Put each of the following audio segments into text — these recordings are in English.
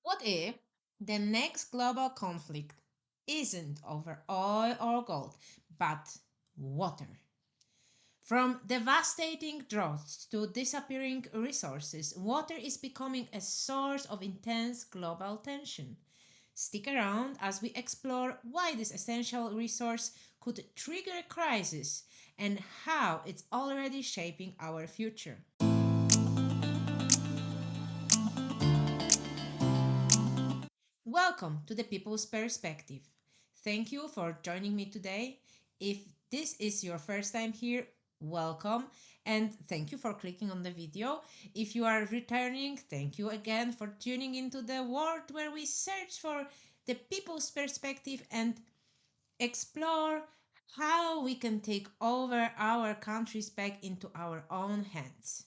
What if the next global conflict isn't over oil or gold, but water? From devastating droughts to disappearing resources, water is becoming a source of intense global tension. Stick around as we explore why this essential resource could trigger a crisis and how it's already shaping our future. Welcome to the People's Perspective. Thank you for joining me today. If this is your first time here, welcome and thank you for clicking on the video. If you are returning, thank you again for tuning into the world where we search for the people's perspective and explore how we can take over our countries back into our own hands.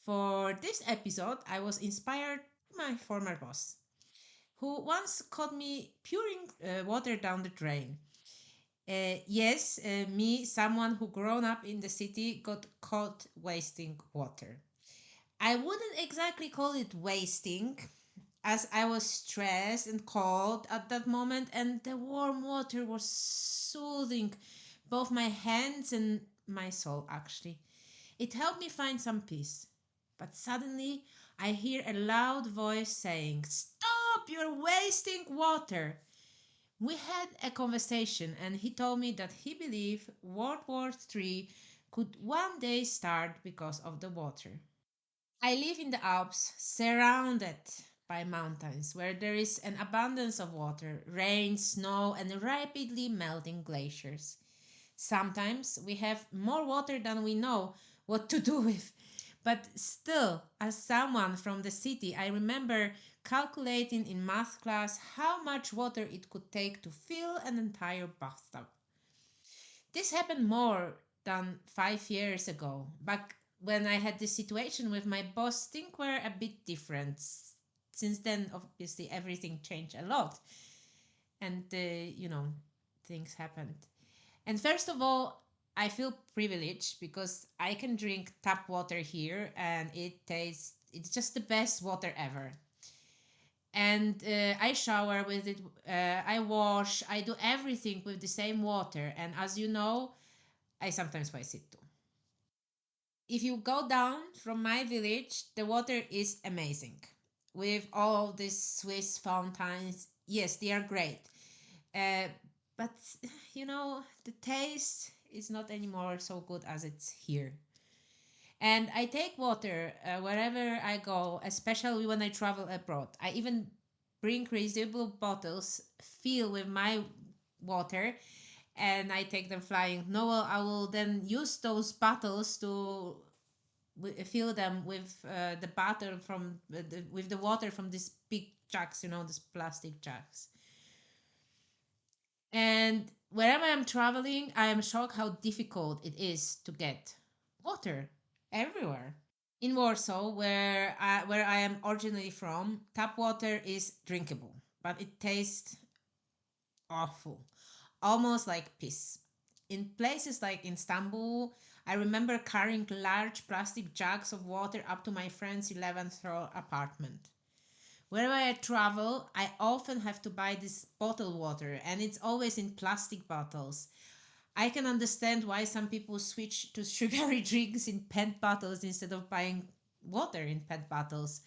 For this episode, I was inspired by my former boss, who once caught me pouring water down the drain. Yes, me, someone who grown up in the city, got caught wasting water. I wouldn't exactly call it wasting, as I was stressed and cold at that moment, and the warm water was soothing both my hands and my soul, actually. It helped me find some peace. But suddenly, I hear a loud voice saying, "Stop! You're wasting water!" We had a conversation, and he told me that he believed World War III could one day start because of the water. I live in the Alps, surrounded by mountains, where there is an abundance of water, rain, snow, and rapidly melting glaciers. Sometimes we have more water than we know what to do with. But still, as someone from the city, I remember calculating in math class how much water it could take to fill an entire bathtub. This happened more than 5 years ago. Back when I had this situation with my boss, things were a bit different. Since then, obviously, everything changed a lot. And, things happened. And first of all, I feel privileged because I can drink tap water here and it's just the best water ever. And I shower with it, I wash, I do everything with the same water. And as you know, I sometimes waste it too. If you go down from my village, the water is amazing. With all these Swiss fountains, yes, they are great. Uh, but the taste is not anymore so good as it's here. And I take water wherever I go, especially when I travel abroad. I even bring reusable bottles filled with my water and I take them flying. No, well, I will then use those bottles to fill them with the butter from with the water from these big jugs, these plastic jugs. And wherever I'm traveling, I am shocked how difficult it is to get water everywhere. In Warsaw, where I am originally from, tap water is drinkable, but it tastes awful, almost like piss. In places like Istanbul, I remember carrying large plastic jugs of water up to my friend's 11th floor apartment. Wherever I travel, I often have to buy this bottled water, and it's always in plastic bottles. I can understand why some people switch to sugary drinks in PET bottles instead of buying water in PET bottles.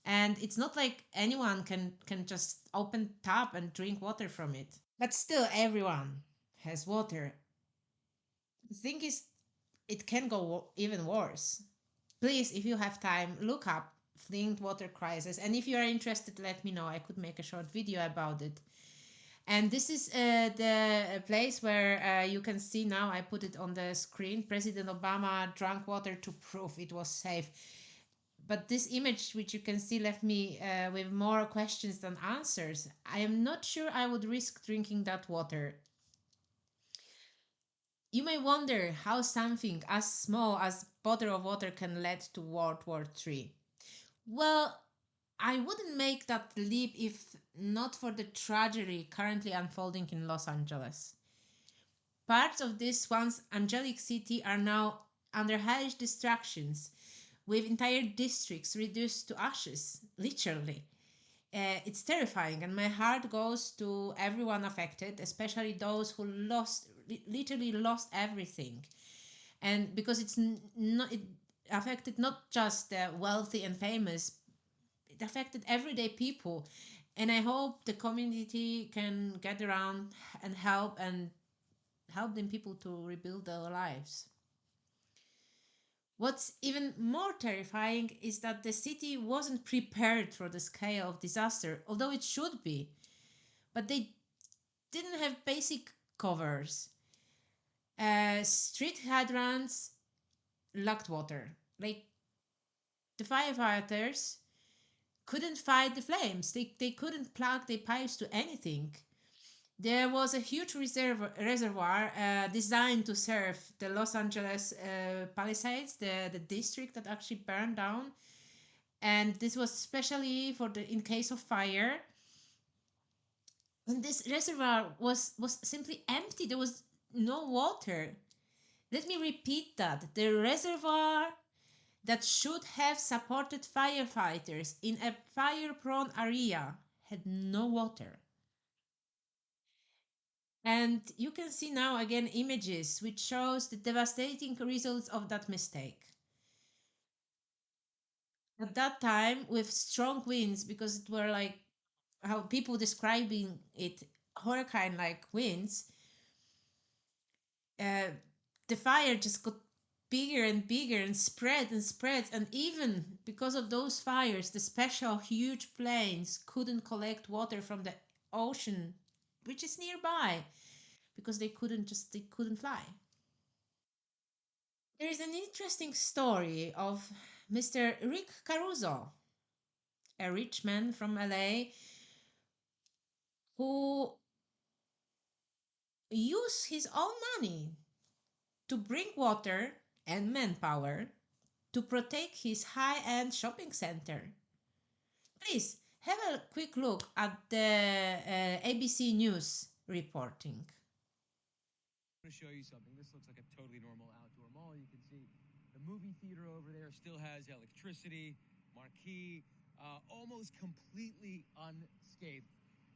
And it's not like anyone can just open tap and drink water from it. But still, everyone has water. The thing is, it can go even worse. Please, if you have time, look up Flint water crisis. And if you are interested, let me know. I could make a short video about it. And this is the place where you can see now, I put it on the screen. President Obama drank water to prove it was safe. But this image, which you can see, left me with more questions than answers. I am not sure I would risk drinking that water. You may wonder how something as small as bottle of water can lead to World War III. Well, I wouldn't make that leap if not for the tragedy currently unfolding in Los Angeles. Parts of this once angelic city are now under hellish distractions. with entire districts reduced to ashes, literally. It's terrifying, and my heart goes to everyone affected, especially those who literally lost everything. And because not, it affected not just the wealthy and famous, it affected everyday people. And I hope the community can get around and help them people to rebuild their lives. What's even more terrifying is that the city wasn't prepared for the scale of disaster, although it should be. But they didn't have basic covers. Street hydrants lacked water. Like the firefighters couldn't fight the flames. They couldn't plug their pipes to anything. There was a huge reservoir designed to serve the Los Angeles Palisades, the district that actually burned down. And this was especially for the in case of fire. And this reservoir was simply empty. There was no water. Let me repeat that. The reservoir that should have supported firefighters in a fire-prone area had no water. And you can see now again images which shows the devastating results of that mistake. At that time, with strong winds, because it were like how people describing it, hurricane-like winds, uh, the fire just got bigger and bigger and spread and spread. And even because of those fires, the special huge planes couldn't collect water from the ocean, which is nearby, because they couldn't fly. There is an interesting story of Mr. Rick Caruso, a rich man from LA who used his own money to bring water and manpower to protect his high end shopping center. Please have a quick look at the ABC News reporting. To show you something. This looks like a totally normal outdoor mall. You can see the movie theater over there still has electricity, marquee, almost completely unscathed.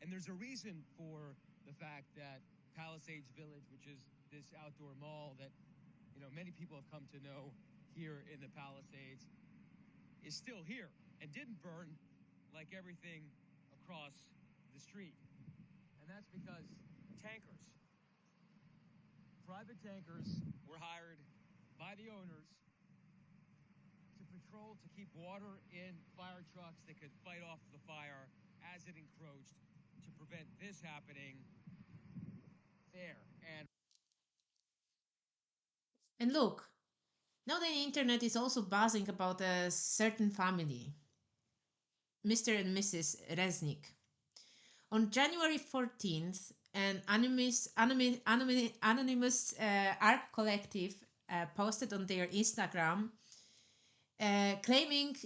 And there's a reason for the fact that Palisades Village, which is this outdoor mall that many people have come to know here in the Palisades, is still here and didn't burn like everything across the street. And that's because tankers, private tankers, were hired by the owners to patrol, to keep water in fire trucks that could fight off the fire as it encroached, to prevent this happening there. And look, now the internet is also buzzing about a certain family, Mr. and Mrs. Resnick. On January 14th, an anonymous art collective posted on their Instagram claiming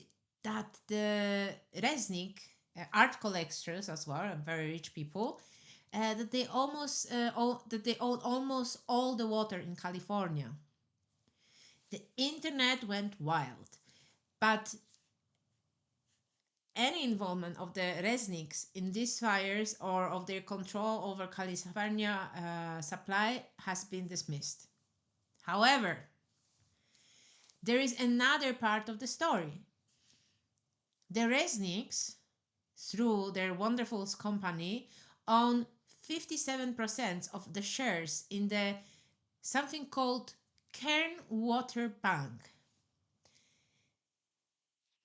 that the Resnick art collectors as well, and very rich people, that they own almost all the water in California. The internet went wild, but any involvement of the Resnicks in these fires or of their control over California supply has been dismissed. However, there is another part of the story. The Resnicks, through their wonderful company, own 57% of the shares in the something called Kern Water Bank.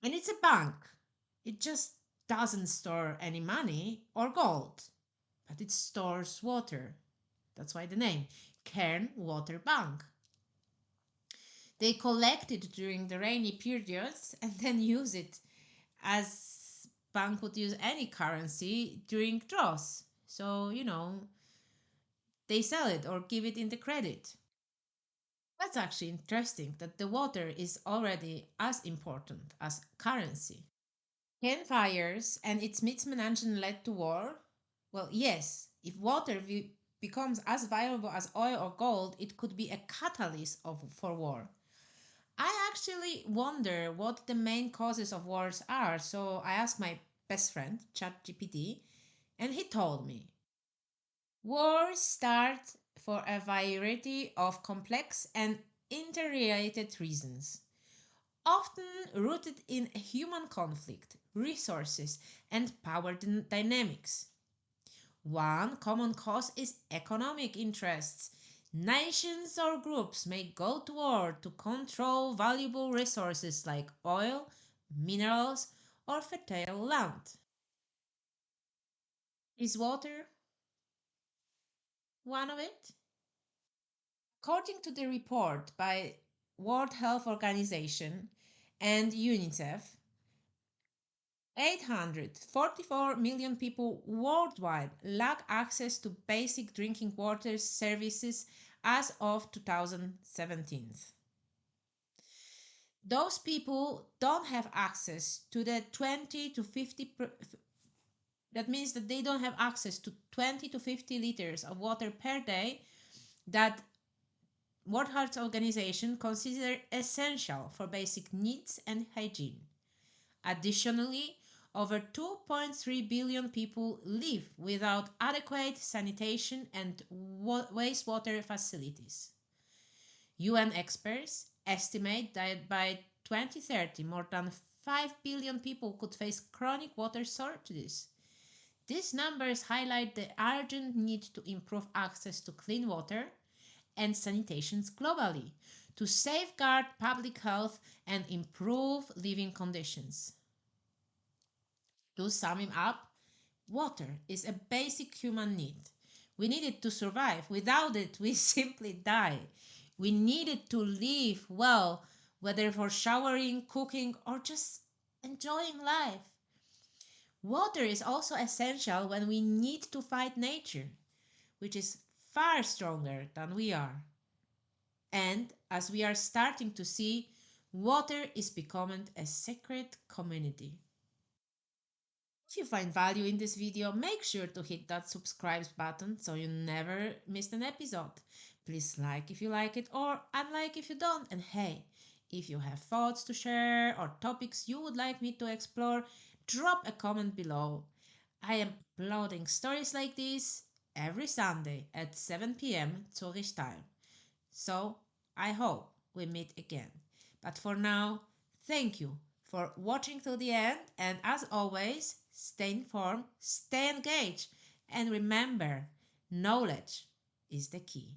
And it's a bank. It just doesn't store any money or gold, but it stores water. That's why the name, Kern Water Bank. They collect it during the rainy periods and then use it as bank would use any currency during draws. So, they sell it or give it in the credit. That's actually interesting that the water is already as important as currency. Can fires and its mismanagement led to war? Well, yes. If becomes as valuable as oil or gold, it could be a catalyst for war. I actually wonder what the main causes of wars are, so I asked my best friend, ChatGPT, and he told me wars start for a variety of complex and interrelated reasons, often rooted in human conflict, resources, and power dynamics. One common cause is economic interests. Nations or groups may go to war to control valuable resources like oil, minerals, or fertile land. Is water one of it? According to the report by World Health Organization and UNICEF, 844 million people worldwide lack access to basic drinking water services as of 2017. Those people don't have access to the 20 to 50 that means that they don't have access to 20 to 50 liters of water per day that World Health Organization consider essential for basic needs and hygiene. Additionally, over 2.3 billion people live without adequate sanitation and wastewater facilities. UN experts estimate that by 2030, more than 5 billion people could face chronic water shortages. These numbers highlight the urgent need to improve access to clean water and sanitation globally to safeguard public health and improve living conditions. To sum it up, water is a basic human need. We need it to survive. Without it, we simply die. We need it to live well, whether for showering, cooking, or just enjoying life. Water is also essential when we need to fight nature, which is far stronger than we are. And as we are starting to see, water is becoming a sacred community. If you find value in this video, make sure to hit that subscribe button so you never miss an episode. Please like if you like it or unlike if you don't. And hey, if you have thoughts to share or topics you would like me to explore, drop a comment below. I am uploading stories like this every Sunday at 7 p.m. Zurich time. So I hope we meet again. But for now, thank you for watching till the end. And as always, stay informed, stay engaged, and remember knowledge is the key.